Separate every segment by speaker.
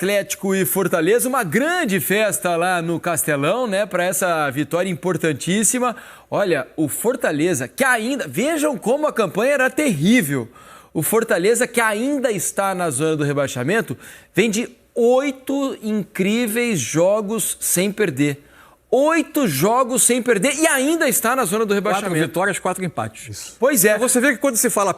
Speaker 1: Atlético e Fortaleza, uma grande festa lá no Castelão, né, para essa vitória importantíssima. Olha, o Fortaleza, que ainda... Vejam como a campanha era terrível. O Fortaleza, que ainda está na zona do rebaixamento, vem de 8 incríveis jogos sem perder. 8 jogos sem perder e ainda está na zona do rebaixamento.
Speaker 2: 4 vitórias, 4 empates.
Speaker 1: Isso. Pois é.
Speaker 2: Você vê que quando se fala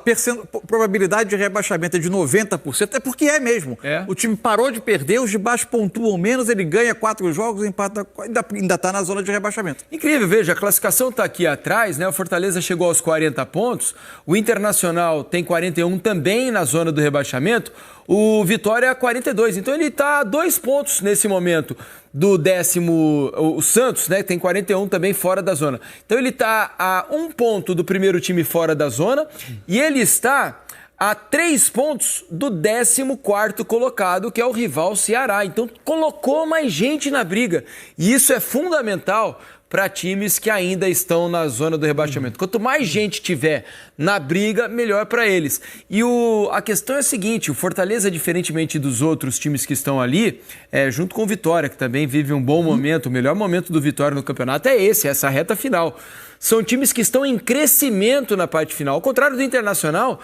Speaker 2: probabilidade de rebaixamento é de 90%, é porque é mesmo.
Speaker 1: É.
Speaker 2: O time parou de perder, os de baixo pontuam menos, ele ganha 4 jogos, empata, ainda está na zona de rebaixamento.
Speaker 1: Incrível, veja, a classificação está aqui atrás, né? O Fortaleza chegou aos 40 pontos, o Internacional tem 41 também na zona do rebaixamento, o Vitória 42, então ele está a 2 pontos nesse momento do 10º, o Santos, né, tem 41 também fora da zona. Então ele está a 1 ponto do primeiro time fora da zona e ele está a 3 pontos do 14º colocado, que é o rival Ceará. Então colocou mais gente na briga e isso é fundamental para times que ainda estão na zona do rebaixamento. Quanto mais gente tiver na briga, melhor para eles. E a questão é a seguinte, o Fortaleza, diferentemente dos outros times que estão ali, junto com o Vitória, que também vive um bom momento, o melhor momento do Vitória no campeonato é essa reta final. São times que estão em crescimento na parte final. Ao contrário do Internacional,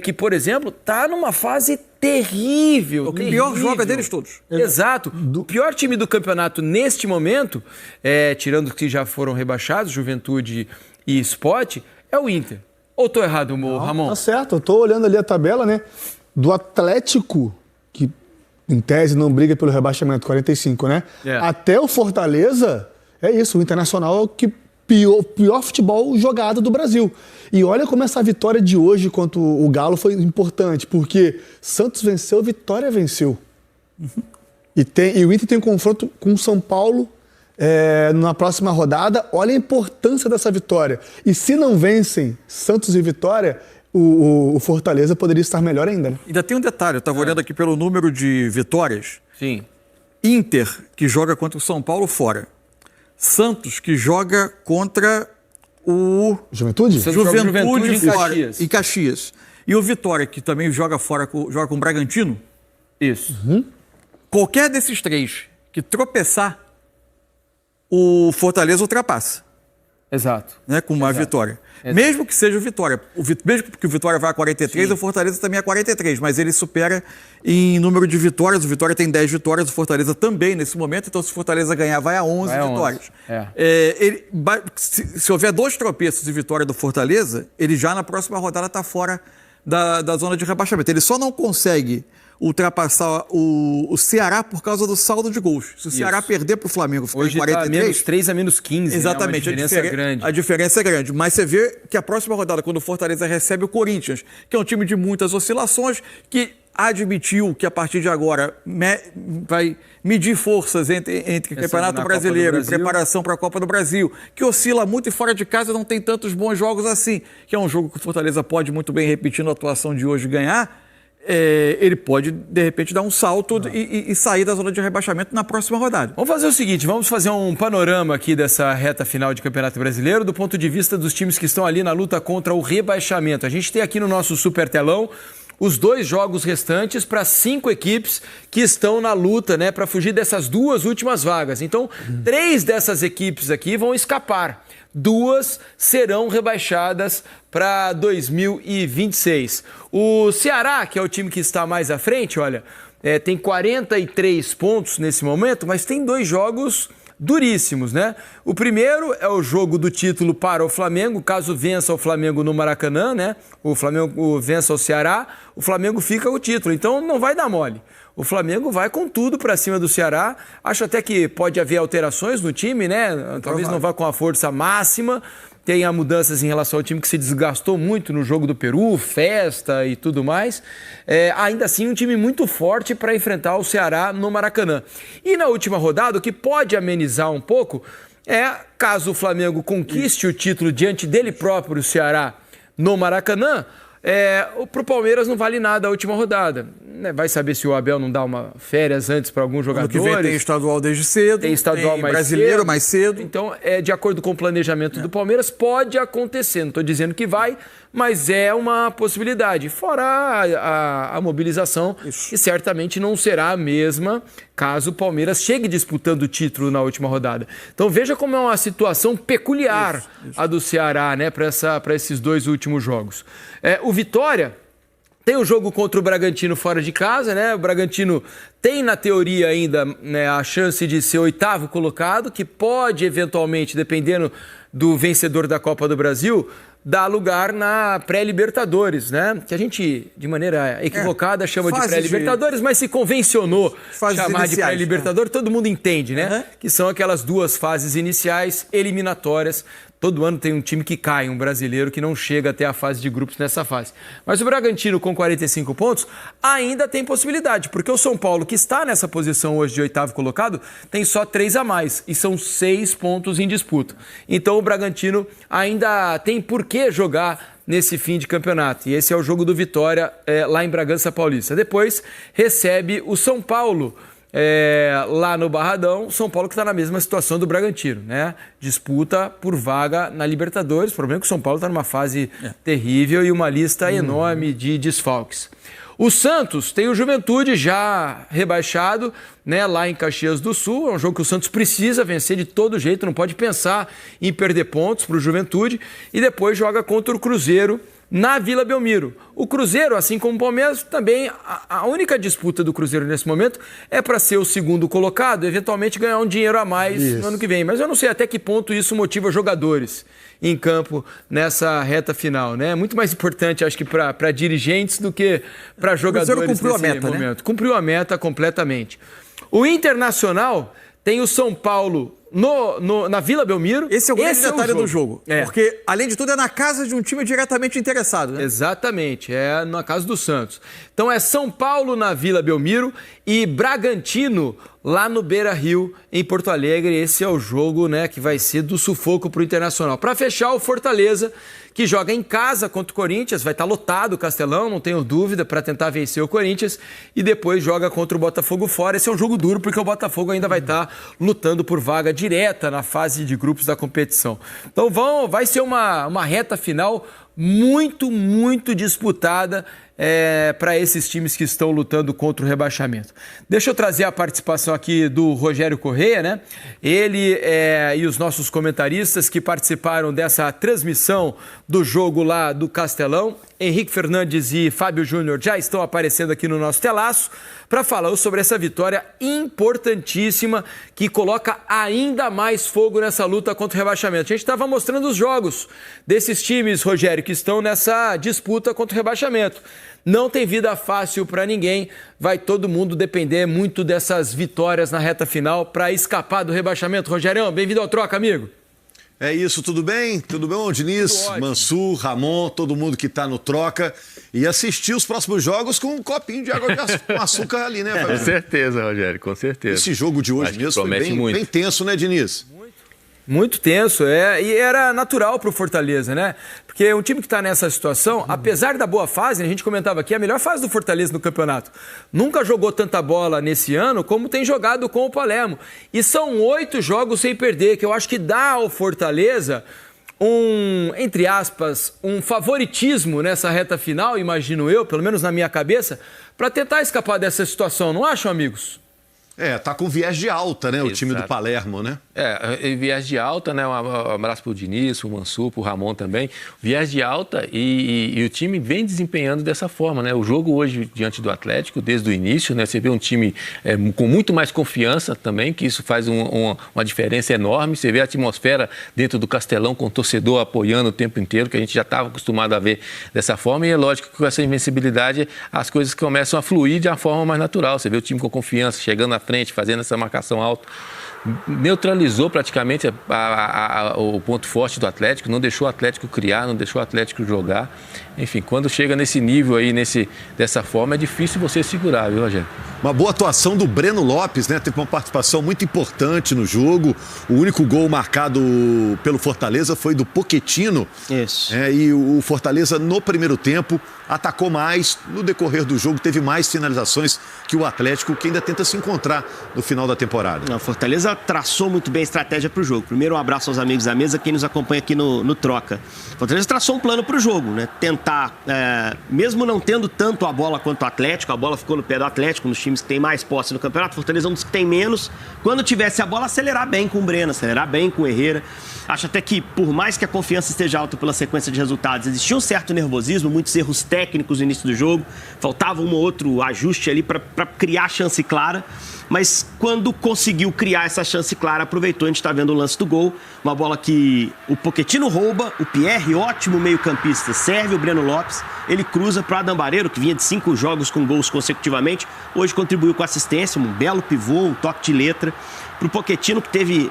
Speaker 1: que, por exemplo, está numa fase terrível.
Speaker 2: O pior joga deles todos.
Speaker 1: Exato. O pior time do campeonato neste momento, tirando os que já foram rebaixados, Juventude e Sport, é o Inter. Ou estou errado, Ramon?
Speaker 3: Tá certo. Eu estou olhando ali a tabela, né? Do Atlético, que em tese não briga pelo rebaixamento, 45, né? Até o Fortaleza, é isso. O Internacional é o que pior futebol jogado do Brasil. E olha como essa vitória de hoje contra o Galo foi importante, porque Santos venceu, Vitória venceu. E o Inter tem um confronto com o São Paulo na próxima rodada. Olha a importância dessa vitória. E se não vencem Santos e Vitória, o Fortaleza poderia estar melhor ainda, né?
Speaker 2: Ainda tem um detalhe, eu estava olhando aqui pelo número de vitórias.
Speaker 1: Sim.
Speaker 2: Inter, que joga contra o São Paulo fora. Santos, que joga contra o...
Speaker 3: Juventude
Speaker 2: Juventude fora,
Speaker 1: em
Speaker 2: em Caxias. E o Vitória, que também joga fora, joga com o Bragantino.
Speaker 1: Isso.
Speaker 2: Qualquer desses 3 que tropeçar, o Fortaleza ultrapassa.
Speaker 1: Exato.
Speaker 2: Né, com uma vitória. Mesmo que seja o Vitória. Mesmo que o Vitória vá a 43, sim, o Fortaleza também é 43, mas ele supera em número de vitórias. O Vitória tem 10 vitórias, o Fortaleza também nesse momento, então se o Fortaleza ganhar, vai a 11 vitórias. Se houver 2 tropeços de vitória do Fortaleza, ele já na próxima rodada está fora da zona de rebaixamento. Ele só não consegue ultrapassar o Ceará por causa do saldo de gols. Se o Ceará perder para o Flamengo, ficar
Speaker 1: hoje
Speaker 2: em 43...
Speaker 1: Tá -3 a -15.
Speaker 2: Exatamente.
Speaker 1: Né?
Speaker 2: A diferença é grande. Mas você vê que a próxima rodada, quando o Fortaleza recebe o Corinthians, que é um time de muitas oscilações, que admitiu que a partir de agora vai medir forças entre Campeonato Brasileiro e preparação para a Copa do Brasil, que oscila muito e fora de casa não tem tantos bons jogos assim, que é um jogo que o Fortaleza pode muito bem, repetindo a atuação de hoje, ganhar. Ele pode, de repente, dar um salto e sair da zona de rebaixamento na próxima rodada.
Speaker 1: Vamos fazer o seguinte, vamos fazer um panorama aqui dessa reta final de Campeonato Brasileiro do ponto de vista dos times que estão ali na luta contra o rebaixamento. A gente tem aqui no nosso super telão os 2 jogos restantes para 5 equipes que estão na luta, né, para fugir dessas 2 últimas vagas. Então, 3 dessas equipes aqui vão escapar. 2 serão rebaixadas para 2026. O Ceará, que é o time que está mais à frente, olha, tem 43 pontos nesse momento, mas tem 2 jogos duríssimos, né? O primeiro é o jogo do título para o Flamengo, caso vença o Flamengo no Maracanã, né? O Flamengo vença o Ceará, o Flamengo fica com o título, então não vai dar mole. O Flamengo vai com tudo para cima do Ceará. Acho até que pode haver alterações no time, né? Talvez não vá com a força máxima. Tenha mudanças em relação ao time que se desgastou muito no jogo do Peru, festa e tudo mais. Ainda assim, um time muito forte para enfrentar o Ceará no Maracanã. E na última rodada, o que pode amenizar um pouco caso o Flamengo conquiste o título diante dele próprio, o Ceará, no Maracanã, para o Palmeiras não vale nada a última rodada. Vai saber se o Abel não dá uma férias antes para alguns jogadores.
Speaker 2: Ano que vem tem estadual desde cedo.
Speaker 1: Tem estadual mais
Speaker 2: brasileiro
Speaker 1: cedo.
Speaker 2: mais cedo.
Speaker 1: Então, de acordo com o planejamento do Palmeiras, pode acontecer. Não estou dizendo que vai, mas é uma possibilidade. Fora a mobilização, que certamente não será a mesma caso o Palmeiras chegue disputando o título na última rodada. Então veja como é uma situação peculiar a do Ceará, né, para esses 2 últimos jogos. O Vitória tem o jogo contra o Bragantino fora de casa, né? O Bragantino tem, na teoria, ainda, né, a chance de ser 8º colocado, que pode, eventualmente, dependendo do vencedor da Copa do Brasil, dar lugar na pré-Libertadores, né? Que a gente, de maneira equivocada, chama de pré-Libertadores, mas se convencionou chamar de pré-Libertadores, todo mundo entende, né? Que são aquelas 2 fases iniciais eliminatórias. Todo ano tem um time que cai, um brasileiro que não chega até a fase de grupos nessa fase. Mas o Bragantino, com 45 pontos, ainda tem possibilidade, porque o São Paulo, que está nessa posição hoje de 8º colocado, tem só 3 a mais, e são 6 pontos em disputa. Então o Bragantino ainda tem por que jogar nesse fim de campeonato. E esse é o jogo do Vitória lá em Bragança Paulista. Depois recebe o São Paulo, lá no Barradão. São Paulo que está na mesma situação do Bragantino, né? Disputa por vaga na Libertadores. O problema é que o São Paulo está numa fase terrível e uma lista enorme de desfalques. O Santos tem o Juventude já rebaixado, né, lá em Caxias do Sul. É um jogo que o Santos precisa vencer de todo jeito, não pode pensar em perder pontos para o Juventude. E depois joga contra o Cruzeiro na Vila Belmiro. O Cruzeiro, assim como o Palmeiras, também a única disputa do Cruzeiro nesse momento é para ser o 2º colocado, eventualmente ganhar um dinheiro a mais no ano que vem. Mas eu não sei até que ponto isso motiva jogadores em campo nessa reta final, né? É muito mais importante, acho que, para dirigentes do que para jogadores. O Cruzeiro
Speaker 2: cumpriu a meta,
Speaker 1: momento,
Speaker 2: né?
Speaker 1: Cumpriu a meta completamente. O Internacional tem o São Paulo na Vila Belmiro.
Speaker 2: Esse é o grande detalhe do jogo. Porque, além de tudo, é na casa de um time diretamente interessado, né?
Speaker 1: Exatamente, é na casa do Santos. Então é São Paulo na Vila Belmiro e Bragantino lá no Beira-Rio, em Porto Alegre. Esse é o jogo, né, que vai ser do sufoco para o Internacional. Para fechar, o Fortaleza, que joga em casa contra o Corinthians, vai estar lotado o Castelão, não tenho dúvida, para tentar vencer o Corinthians, e depois joga contra o Botafogo fora. Esse é um jogo duro, porque o Botafogo ainda vai estar lutando por vaga direta na fase de grupos da competição. Então vai ser uma reta final muito, muito disputada para esses times que estão lutando contra o rebaixamento. Deixa eu trazer a participação aqui do Rogério Correia, né? Ele e os nossos comentaristas que participaram dessa transmissão do jogo lá do Castelão. Henrique Fernandes e Fábio Júnior já estão aparecendo aqui no nosso telaço para falar sobre essa vitória importantíssima que coloca ainda mais fogo nessa luta contra o rebaixamento. A gente estava mostrando os jogos desses times, Rogério, que estão nessa disputa contra o rebaixamento. Não tem vida fácil para ninguém, vai todo mundo depender muito dessas vitórias na reta final para escapar do rebaixamento. Rogério, bem-vindo ao Troca, amigo.
Speaker 4: É isso, tudo bem? Tudo bom, Diniz, Mansur, Ramon, todo mundo que está no Troca. E assistir os próximos jogos com um copinho de água com açúcar ali, né, Fabio?
Speaker 5: Com certeza, Rogério, com certeza.
Speaker 4: Esse jogo de hoje mesmo foi bem tenso, né, Diniz?
Speaker 1: Muito tenso, e era natural para o Fortaleza, né? Porque um time que está nessa situação, apesar da boa fase, a gente comentava aqui, a melhor fase do Fortaleza no campeonato. Nunca jogou tanta bola nesse ano como tem jogado com o Palermo. E são 8 jogos sem perder, que eu acho que dá ao Fortaleza entre aspas, um favoritismo nessa reta final, imagino eu, pelo menos na minha cabeça, para tentar escapar dessa situação, não acham, amigos?
Speaker 4: Tá com viés de alta, né? O time do Palermo, né?
Speaker 5: Viés de alta, né? Um abraço pro Diniz, pro Mansur, pro Ramon também. Viés de alta e o time vem desempenhando dessa forma, né? O jogo hoje diante do Atlético, desde o início, né? Você vê um time com muito mais confiança também, que isso faz uma diferença enorme. Você vê a atmosfera dentro do Castelão com o torcedor apoiando o tempo inteiro, que a gente já estava acostumado a ver dessa forma. E é lógico que com essa invencibilidade as coisas começam a fluir de uma forma mais natural. Você vê o time com confiança, chegando na frente, fazendo essa marcação alta. Neutralizou praticamente o ponto forte do Atlético, não deixou o Atlético criar, não deixou o Atlético jogar. Enfim, quando chega nesse nível aí, dessa forma, é difícil você segurar, viu, Rogério?
Speaker 4: Uma boa atuação do Breno Lopes, né? Teve uma participação muito importante no jogo. O único gol marcado pelo Fortaleza foi do Pochettino.
Speaker 2: Isso.
Speaker 4: E o Fortaleza, no primeiro tempo, atacou mais. No decorrer do jogo, teve mais finalizações que o Atlético, que ainda tenta se encontrar mostrar no final da temporada?
Speaker 6: A Fortaleza traçou muito bem a estratégia para o jogo. Primeiro, um abraço aos amigos da mesa, quem nos acompanha aqui no Troca. A Fortaleza traçou um plano para o jogo, né? Tentar, mesmo não tendo tanto a bola quanto o Atlético, a bola ficou no pé do Atlético, nos times que tem mais posse no campeonato, Fortaleza é um dos que tem menos. Quando tivesse a bola, acelerar bem com o Breno, acelerar bem com o Herrera. Acho até que, por mais que a confiança esteja alta pela sequência de resultados, existia um certo nervosismo, muitos erros técnicos no início do jogo, faltava um ou outro ajuste ali para criar chance clara, mas quando conseguiu criar essa chance clara, aproveitou. A gente está vendo o lance do gol, uma bola que o Pochettino rouba, o Pierre, ótimo meio-campista, serve o Breno Lopes, ele cruza para o Adam Barreiro, que vinha de 5 jogos com gols consecutivamente, hoje contribuiu com assistência, um belo pivô, um toque de letra. Pro Pochettino, que teve,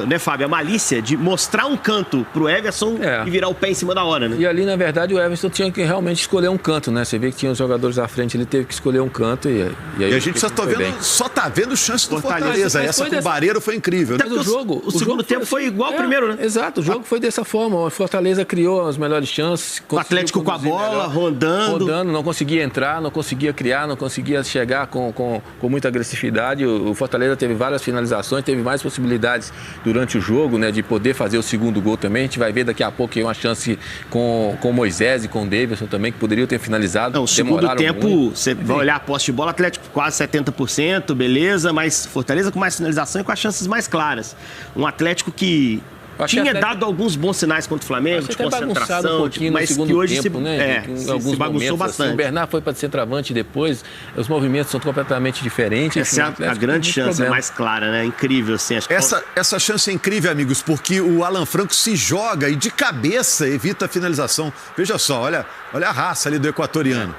Speaker 6: né, Fábio, a malícia de mostrar um canto pro Everson e virar o pé em cima da hora, né?
Speaker 5: E ali, na verdade, o Everson tinha que realmente escolher um canto, né? Você vê que tinha os jogadores à frente, ele teve que escolher um canto e aí
Speaker 4: a gente só tá vendo chance do Fortaleza. Essa com o Barreiro foi incrível, né?
Speaker 6: O segundo tempo foi igual ao primeiro, né?
Speaker 5: Exato, o jogo foi dessa forma. O Fortaleza criou as melhores chances.
Speaker 6: O Atlético com a bola, rodando,
Speaker 5: não conseguia entrar, não conseguia criar, não conseguia chegar com muita agressividade. O Fortaleza teve várias finalizações, teve mais possibilidades durante o jogo, né, de poder fazer o segundo gol também. A gente vai ver daqui a pouco uma chance com o Moisés e com o Davidson também, que poderiam ter finalizado.
Speaker 6: Não, o segundo tempo, você vai olhar a posse de bola, Atlético quase 70%, beleza, mas Fortaleza com mais finalização e com as chances mais claras. Um Atlético que tinha dado alguns bons sinais contra o Flamengo, de concentração, mas que hoje
Speaker 5: tempo,
Speaker 6: se bagunçou bastante.
Speaker 5: Assim, o Bernard foi para centroavante depois, os movimentos são completamente diferentes.
Speaker 6: Essa é a grande chance, é mais clara, né? Incrível, assim. Acho que
Speaker 4: essa chance é incrível, amigos, porque o Alan Franco se joga e de cabeça evita a finalização. Veja só, olha a raça ali do equatoriano.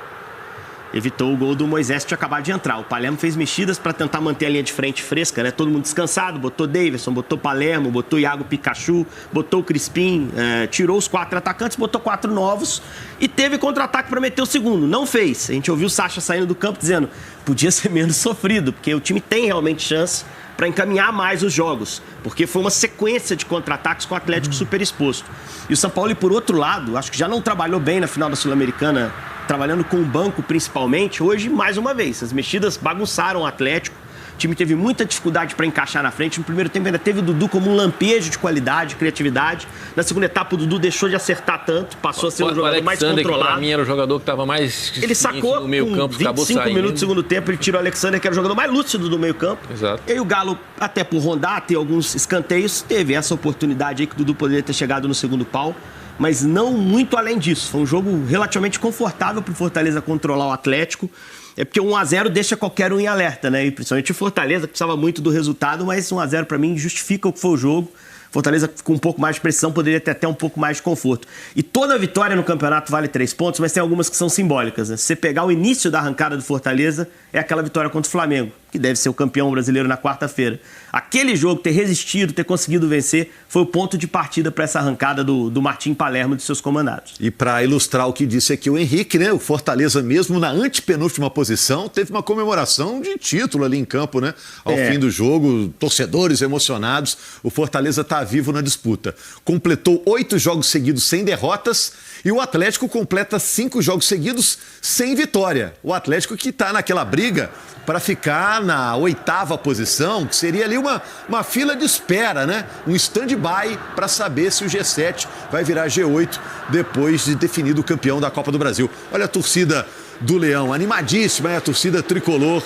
Speaker 6: Evitou o gol do Moisés, que tinha acabado de entrar. O Palermo fez mexidas para tentar manter a linha de frente fresca, né? Todo mundo descansado, botou Davidson, botou Palermo, botou Iago Pikachu, botou o Crispim, tirou os 4 atacantes, botou 4 novos e teve contra-ataque para meter o segundo. Não fez. A gente ouviu o Sacha saindo do campo dizendo podia ser menos sofrido, porque o time tem realmente chance para encaminhar mais os jogos, porque foi uma sequência de contra-ataques com o Atlético super exposto. E o São Paulo, por outro lado, acho que já não trabalhou bem na final da Sul-Americana, trabalhando com o banco principalmente. Hoje, mais uma vez, as mexidas bagunçaram o Atlético. O time teve muita dificuldade para encaixar na frente. No primeiro tempo ainda teve o Dudu como um lampejo de qualidade, criatividade. Na segunda etapa o Dudu deixou de acertar tanto, passou a ser um jogador mais controlado.
Speaker 5: Para mim era o jogador que estava mais
Speaker 6: ele sacou
Speaker 5: no meio campo, acabou saindo.
Speaker 6: 25 minutos do segundo tempo, ele tirou o Alexander, que era o jogador mais lúcido do meio campo.
Speaker 5: Exato.
Speaker 6: E aí o Galo, até por rondar, ter alguns escanteios, teve essa oportunidade aí que o Dudu poderia ter chegado no segundo pau, mas não muito além disso. Foi um jogo relativamente confortável para o Fortaleza controlar o Atlético. É porque 1-0 deixa qualquer um em alerta, né? E principalmente o Fortaleza, que precisava muito do resultado, mas 1-0 para mim justifica o que foi o jogo. Fortaleza com um pouco mais de precisão poderia ter até um pouco mais de conforto. E toda vitória no campeonato vale 3 pontos, mas tem algumas que são simbólicas, né? Se você pegar o início da arrancada do Fortaleza, é aquela vitória contra o Flamengo, que deve ser o campeão brasileiro na quarta-feira. Aquele jogo, ter resistido, ter conseguido vencer, foi o ponto de partida para essa arrancada do Martim Palermo e de seus comandados.
Speaker 4: E para ilustrar o que disse aqui o Henrique, né? O Fortaleza, mesmo na antepenúltima posição, teve uma comemoração de título ali em campo, né? Ao fim do jogo, torcedores emocionados. O Fortaleza está vivo na disputa. Completou 8 jogos seguidos sem derrotas e o Atlético completa 5 jogos seguidos sem vitória. O Atlético que está naquela briga para ficar na 8ª posição, que seria ali uma fila de espera, né? Um stand-by para saber se o G7 vai virar G8 depois de definido o campeão da Copa do Brasil. Olha a torcida do Leão, animadíssima, a torcida tricolor.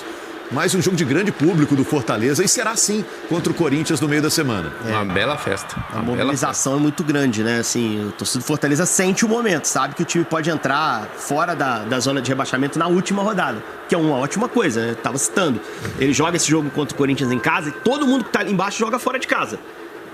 Speaker 4: Mais um jogo de grande público do Fortaleza e será assim contra o Corinthians no meio da semana.
Speaker 5: Uma bela festa.
Speaker 6: A mobilização é muito grande, né? Assim, o torcedor do Fortaleza sente o momento, sabe que o time pode entrar fora da zona de rebaixamento na última rodada, que é uma ótima coisa, né? Tava citando. Ele joga esse jogo contra o Corinthians em casa e todo mundo que tá ali embaixo joga fora de casa.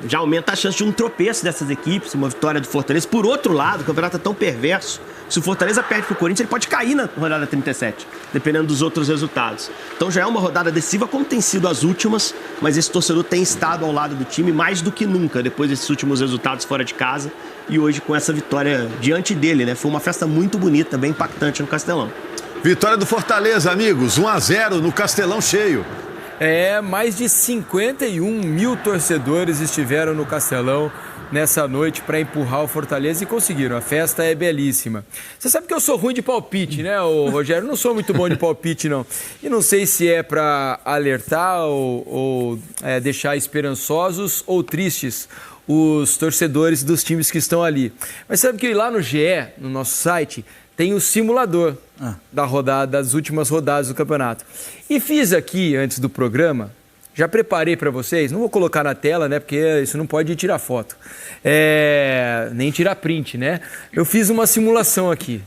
Speaker 6: Já aumenta a chance de um tropeço dessas equipes, uma vitória do Fortaleza. Por outro lado, o campeonato é tão perverso. Se o Fortaleza perde pro Corinthians, ele pode cair na rodada 37, dependendo dos outros resultados. Então já é uma rodada decisiva, como tem sido as últimas, mas esse torcedor tem estado ao lado do time mais do que nunca, depois desses últimos resultados fora de casa. E hoje com essa vitória diante dele, né? Foi uma festa muito bonita, bem impactante no Castelão.
Speaker 4: Vitória do Fortaleza, amigos. 1-0 no Castelão cheio.
Speaker 1: Mais de 51 mil torcedores estiveram no Castelão nessa noite para empurrar o Fortaleza e conseguiram. A festa é belíssima. Você sabe que eu sou ruim de palpite, né, Rogério? Eu não sou muito bom de palpite, não. E não sei se é para alertar ou deixar esperançosos ou tristes os torcedores dos times que estão ali. Mas sabe que lá no GE, no nosso site, tem o simulador das últimas rodadas do campeonato. E fiz aqui, antes do programa, já preparei para vocês, não vou colocar na tela, né, porque isso não pode tirar foto, nem tirar print, né? Eu fiz uma simulação aqui.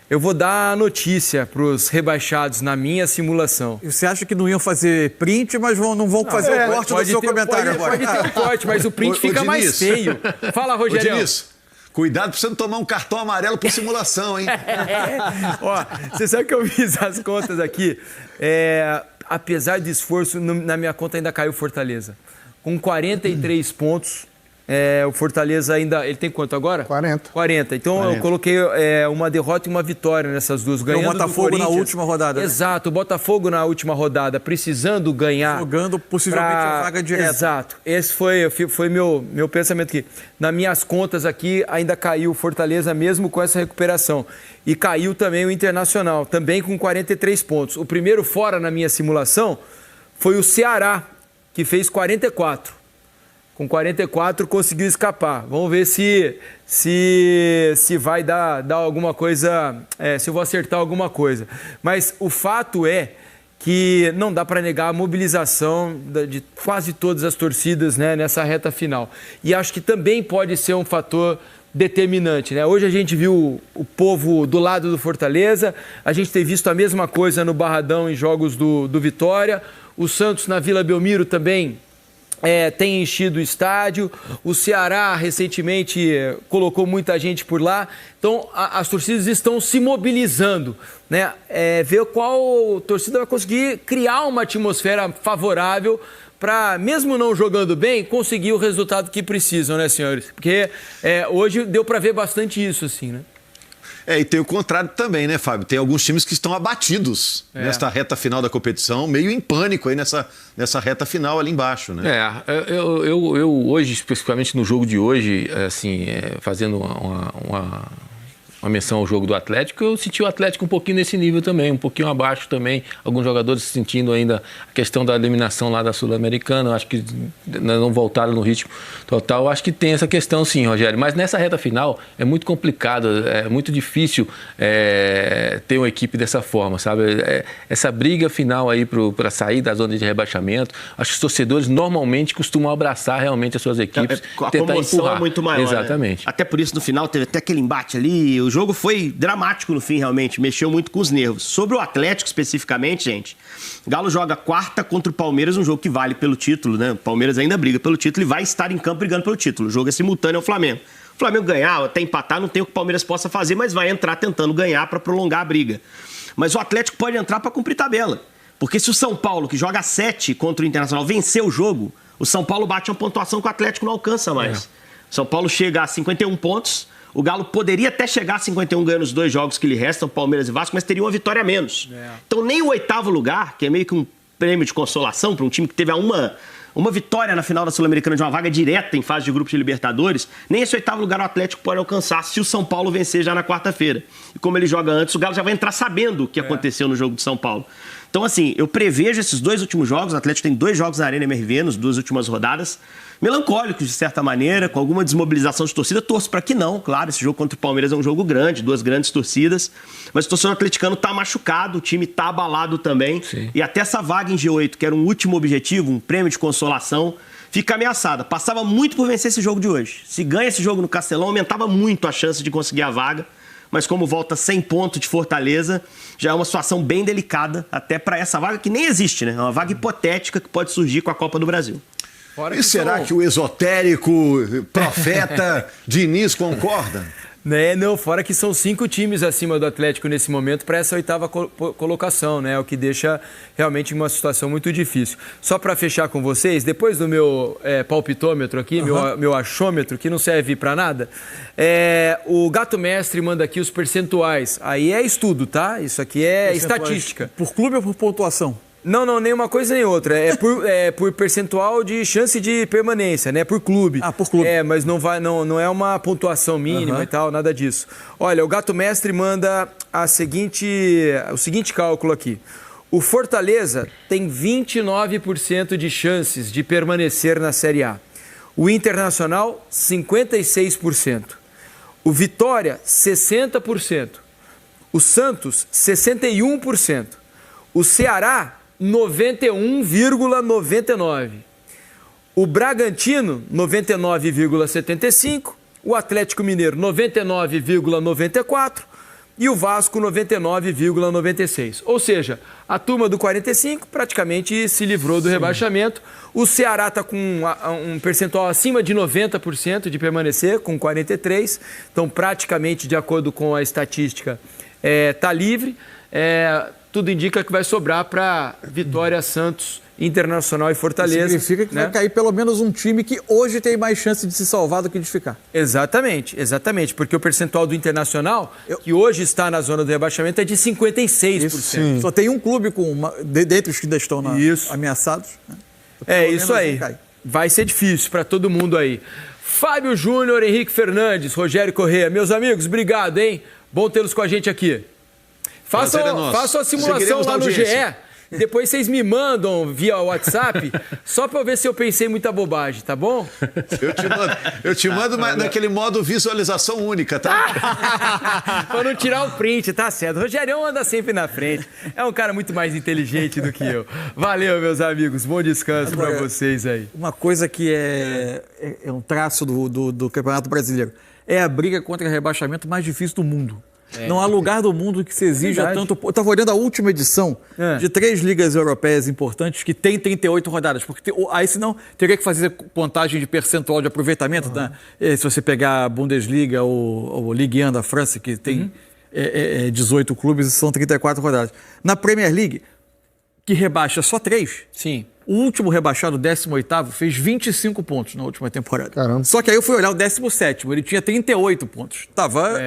Speaker 1: Eu vou dar a notícia para os rebaixados na minha simulação.
Speaker 2: E você acha que não iam fazer print, mas não vão fazer o corte do seu comentário agora?
Speaker 1: Pode ter um corte, mas o print fica mais feio. Fala, Rogério.
Speaker 4: Cuidado pra você não tomar um cartão amarelo por simulação, hein?
Speaker 1: Ó, você sabe que eu fiz as contas aqui. Apesar de esforço, na minha conta ainda caiu o Fortaleza. Com 43 pontos, o Fortaleza ainda... Ele tem quanto agora? 40. Então 40. Eu coloquei uma derrota e uma vitória nessas duas. Ganhando
Speaker 2: o Botafogo na última rodada. Né?
Speaker 1: Exato, o Botafogo na última rodada, precisando ganhar.
Speaker 2: Jogando possivelmente a vaga direta.
Speaker 1: Exato. Esse foi meu pensamento aqui. Nas minhas contas aqui, ainda caiu o Fortaleza mesmo com essa recuperação. E caiu também o Internacional, também com 43 pontos. O primeiro fora na minha simulação foi o Ceará, que fez 44. Com 44 conseguiu escapar. Vamos ver se vai dar alguma coisa, se eu vou acertar alguma coisa. Mas o fato é que não dá para negar a mobilização de quase todas as torcidas, né, nessa reta final. E acho que também pode ser um fator determinante, né? Hoje a gente viu o povo do lado do Fortaleza, a gente tem visto a mesma coisa no Barradão em jogos do Vitória, o Santos na Vila Belmiro também tem enchido o estádio, o Ceará recentemente colocou muita gente por lá, então as torcidas estão se mobilizando, né? Ver qual torcida vai conseguir criar uma atmosfera favorável para, mesmo não jogando bem, conseguir o resultado que precisam, né, senhores? Porque hoje deu para ver bastante isso, assim, né?
Speaker 4: E tem o contrário também, né, Fábio? Tem alguns times que estão abatidos nesta reta final da competição, meio em pânico aí nessa reta final ali embaixo, né?
Speaker 5: Eu hoje, especificamente no jogo de hoje, assim, fazendo uma menção ao jogo do Atlético, eu senti o Atlético um pouquinho nesse nível também, um pouquinho abaixo também, alguns jogadores sentindo ainda a questão da eliminação lá da Sul-Americana, acho que não voltaram no ritmo total, acho que tem essa questão sim, Rogério, mas nessa reta final é muito complicado, é muito difícil ter uma equipe dessa forma, sabe? Essa briga final aí para sair da zona de rebaixamento, acho que os torcedores normalmente costumam abraçar realmente as suas equipes, tentar empurrar.
Speaker 6: É muito maior,
Speaker 5: exatamente.
Speaker 6: Né? Até por isso no final teve até aquele embate ali, o jogo foi dramático no fim, realmente. Mexeu muito com os nervos. Sobre o Atlético, especificamente, gente, o Galo joga quarta contra o Palmeiras, um jogo que vale pelo título, né? O Palmeiras ainda briga pelo título e vai estar em campo brigando pelo título. O jogo é simultâneo ao Flamengo. O Flamengo ganhar, até empatar, não tem o que o Palmeiras possa fazer, mas vai entrar tentando ganhar para prolongar a briga. Mas o Atlético pode entrar para cumprir tabela. Porque se o São Paulo, que joga 7 contra o Internacional, vencer o jogo, o São Paulo bate uma pontuação que o Atlético não alcança mais. O São Paulo chega a 51 pontos. O Galo poderia até chegar a 51 ganhando os 2 jogos que lhe restam, Palmeiras e Vasco, mas teria uma vitória a menos. Então nem o 8º lugar, que é meio que um prêmio de consolação para um time que teve uma vitória na final da Sul-Americana de uma vaga direta em fase de grupos de Libertadores, nem esse 8º lugar o Atlético pode alcançar se o São Paulo vencer já na quarta-feira. E como ele joga antes, o Galo já vai entrar sabendo o que aconteceu no jogo de São Paulo. Então, assim, eu prevejo esses 2 últimos jogos, o Atlético tem 2 jogos na Arena MRV nas 2 últimas rodadas, melancólicos, de certa maneira, com alguma desmobilização de torcida. Torço para que não, claro, esse jogo contra o Palmeiras é um jogo grande, 2 grandes torcidas, mas o torcedor atleticano está machucado, o time está abalado também. Sim. E até essa vaga em G8, que era um último objetivo, um prêmio de consolação, fica ameaçada. Passava muito por vencer esse jogo de hoje. Se ganha esse jogo no Castelão, aumentava muito a chance de conseguir a vaga, mas como volta 100 pontos de Fortaleza, já é uma situação bem delicada, até para essa vaga que nem existe, né? É uma vaga hipotética que pode surgir com a Copa do Brasil.
Speaker 4: E será que o esotérico profeta Diniz concorda?
Speaker 1: Não, fora que são 5 times acima do Atlético nesse momento para essa 8ª colocação, né? O que deixa realmente uma situação muito difícil. Só para fechar com vocês, depois do meu palpitômetro aqui, meu achômetro, que não serve para nada, o Gato Mestre manda aqui os percentuais. Aí é estudo, tá? Isso aqui é estatística.
Speaker 2: Por clube ou por pontuação?
Speaker 1: Não, nem uma coisa nem outra. É por percentual de chance de permanência, né? Por clube.
Speaker 2: Por clube.
Speaker 1: Mas não é uma pontuação mínima e tal, nada disso. Olha, o Gato Mestre manda o seguinte cálculo aqui. O Fortaleza tem 29% de chances de permanecer na Série A. O Internacional, 56%. O Vitória, 60%. O Santos, 61%. O Ceará, 91,99%. O Bragantino, 99,75%. O Atlético Mineiro, 99,94%. E o Vasco, 99,96%. Ou seja, a turma do 45 praticamente se livrou do rebaixamento. O Ceará está com um percentual acima de 90% de permanecer, com 43%. Então, praticamente, de acordo com a estatística, está livre. Tudo indica que vai sobrar para Vitória, Santos, Internacional e Fortaleza.
Speaker 2: Significa que vai cair pelo menos um time que hoje tem mais chance de se salvar do que de ficar.
Speaker 1: Exatamente, porque o percentual do Internacional, que hoje está na zona do rebaixamento, é de 56%.
Speaker 2: Só tem um clube dentre os que ainda estão ameaçados. Né?
Speaker 1: Isso aí. Vai ser difícil para todo mundo aí. Fábio Júnior, Henrique Fernandes, Rogério Corrêa. Meus amigos, obrigado, hein? Bom tê-los com a gente aqui. Façam a simulação lá no GE. Depois vocês me mandam via WhatsApp, só para eu ver se eu pensei muita bobagem, tá bom?
Speaker 4: Eu te mando naquele modo visualização única, tá?
Speaker 1: Para não tirar o print, tá certo. O Rogerião anda sempre na frente. É um cara muito mais inteligente do que eu. Valeu, meus amigos. Bom descanso para vocês aí.
Speaker 2: Uma coisa que é um traço do Campeonato Brasileiro. É a briga contra o rebaixamento mais difícil do mundo. Não há lugar do mundo que se exija tanto... Eu estava olhando a última edição de 3 ligas europeias importantes que tem 38 rodadas, porque aí senão teria que fazer contagem de percentual de aproveitamento. Né? Se você pegar a Bundesliga ou Ligue 1 da França, que tem 18 clubes e são 34 rodadas. Na Premier League, que rebaixa só 3...
Speaker 1: Sim.
Speaker 2: O último rebaixado, o 18º, fez 25 pontos na última temporada.
Speaker 3: Caramba.
Speaker 2: Só que aí eu fui olhar o 17º, ele tinha 38 pontos. Tava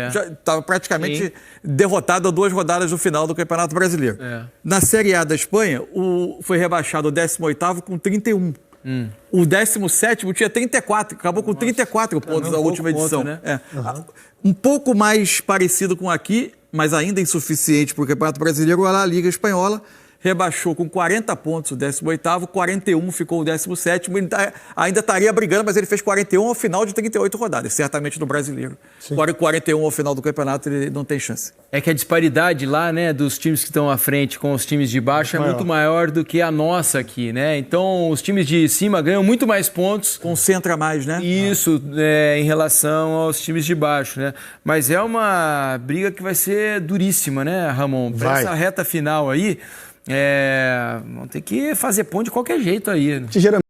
Speaker 2: praticamente derrotado a 2 rodadas do final do Campeonato Brasileiro. Na Série A da Espanha, foi rebaixado o 18º com 31. O 17º tinha 34, acabou com 34 pontos na última edição. Né? Um pouco mais parecido com aqui, mas ainda insuficiente para o Campeonato Brasileiro, a Liga Espanhola rebaixou com 40 pontos o 18º, 41 ficou o 17º, ele ainda estaria brigando, mas ele fez 41 ao final de 38 rodadas, certamente no Brasileiro. 41 ao final do campeonato, ele não tem chance.
Speaker 1: É que a disparidade lá, né, dos times que estão à frente com os times de baixo é muito maior do que a nossa aqui, né? Então, os times de cima ganham muito mais pontos.
Speaker 2: Concentra mais, né?
Speaker 1: Isso, em relação aos times de baixo, né? Mas é uma briga que vai ser duríssima, né, Ramon? Para essa reta final aí, vão ter que fazer ponto de qualquer jeito aí. Né?